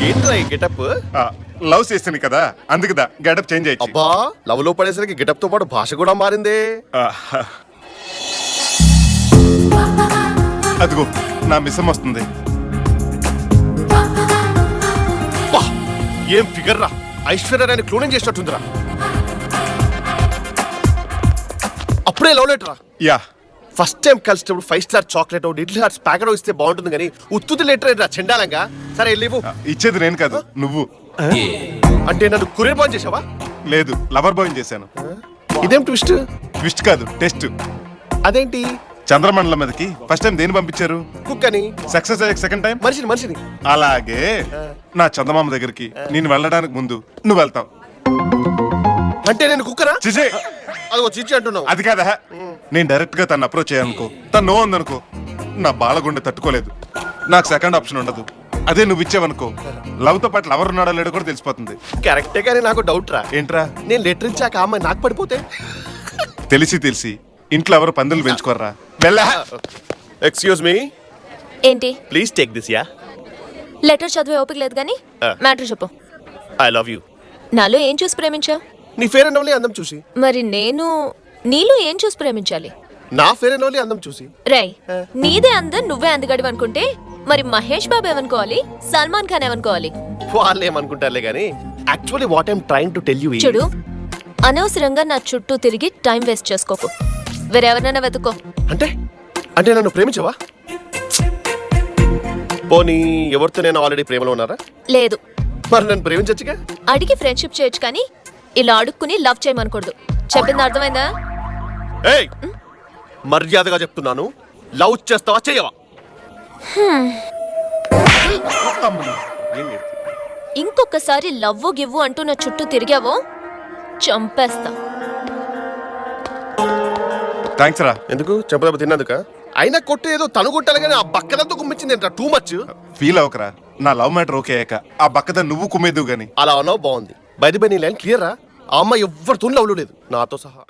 ఏంట్రా ఈ getup? Love చేస్తాను కదా, అందుకుదా గెటప్ చేంజ్ అయ్యి. అబ్బా, లవ్ లో పడేసరికి గెటప్ తో పాటు భాష కూడా మారిందే. అదిగో నా మిసం వస్తుంది. ఏం ఫిగర్ రా, ఐశ్వర్యాన్ని క్లోనింగ్ చేసినట్టుందిరా. అప్పుడే లవ్ లెటర్ రా. యా, ఫస్ట్ టైం కలిసినప్పుడు 5 star chocolate little hearts packet ఇస్తే బాగుంటుంది కానీ ఉత్తుది లెటర్ రా చెండాలంగా. సరే లేవు. ఇచ్చేది నేను కాదు, నువ్వు. అంటే నన్ను కొరియర్ బాయ్ చేసావా? లేదు, లవర్ బాయ్ చేశాను. ఇదేం ట్విస్ట్? ట్విస్ట్ కాదు, టెస్ట్. అదేంటి? చంద్రమండలం మీదకి ఫస్ట్ టైం దేని పంపించారు? కుక్ అని. సక్సెస్ అయ్యే సెకండ్ టైం మనిషిని. అలాగే నా చందమామ దగ్గరికి నేను వెళ్ళడానికి ముందు నువ్వు వెళ్తావు. అంటే నేను కుక్కరా? చిచే, అదిగో చిచ్చి అంటున్నావు. అది కాదా, నేను డైరెక్ట్ గా తను అప్రోచ్ అయ్యానుకో, తను నో అందనుకో, నా బాలగుండె తట్టుకోలేదు. నాకు సెకండ్ ఆప్షన్ ఉండదు. అదే నువ్వు ఇచ్చావనుకో, లవ్ తో పాటు లవర్ ఉన్నాడో లేడో కూడా తెలిసిపోతుంది. కరెక్టే, కానీ నాకు డౌట్ రా. ఏంట్రా? నేను లెటర్ ఇచ్చాక అమ్మాయి నాకు పడిపోతే? తెలిసి ఇంట్లో ఎవరు పందులు పెంచుకోర్రా. వెళ్ళా. Excuse me. ఏంటి? Please take this. Yeah, letter చదివే ఓపిక లేదు కానీ మ్యాటర్ చెప్పు. I love you. నాలో ఏం చూసి ప్రేమించావు? నీ ఫేర్ అండ్ లవ్లీ అందం చూసి. మరి నేను నీలో ఏం చూసి ప్రేమించాలి? నా ఫేర్ అండ్ లవ్లీ అందం చూసి. రై, నీదే అందం నువ్వే అందగడివి అనుకుంటే మరి మహేష్ బాబు ఏమనుకోవాలి, సల్మాన్ ఖాన్ ఏమనుకోవాలి? వాళ్ళు ఏమనుకుంటారులే కానీ actually what I'm trying to tell you. చూడు, అనవసరంగా నా చుట్టూ తిరిగి టైం వేస్ట్ చేసుకోకు. వేరెవరినైనా వెతుక్కో. అంటే నన్ను ప్రేమించవా? పోనీ ఎవరితో నేను ఆల్రెడీ ప్రేమలో ఉన్నారా? లేదు. మరి నన్ను ప్రేమించచ్చుగా. అడిగి ఫ్రెండ్షిప్ చేయొచ్చు కానీ ఇలా అడుక్కుని లవ్ చేయమనకూడదు. చెప్పింది అర్థమైందా? ఏయ్, మర్యాదగా చెప్తున్నాను, లవ్ చేస్తావా చేయవా? ఇంకొకసారి లవ్వు గివ్వు అంటూ నా చుట్టూ తిరిగావో చంపేస్తా. థ్యాంక్స్ రా. ఎందుకు? చెప్పదబ్బ తిన్నందుక? అయినా కొట్టు ఏదో తను కొట్టాలి కానీ ఆ బక్కదంతా కుమ్మించింది ఏంట్రా? Too much. ఫీల్ అవకరా, నా లవ్ మ్యాటర్ ఓకే అయ్యాక ఆ బక్కద నువ్వు కుమ్మేదు గాని. అలా అన్నావు, బాగుంది. బయట నీ లైన్ క్లియర్ రా. ఆ అమ్మాయి ఎవ్వరితో లవ్లు లేదు, నాతో సహా.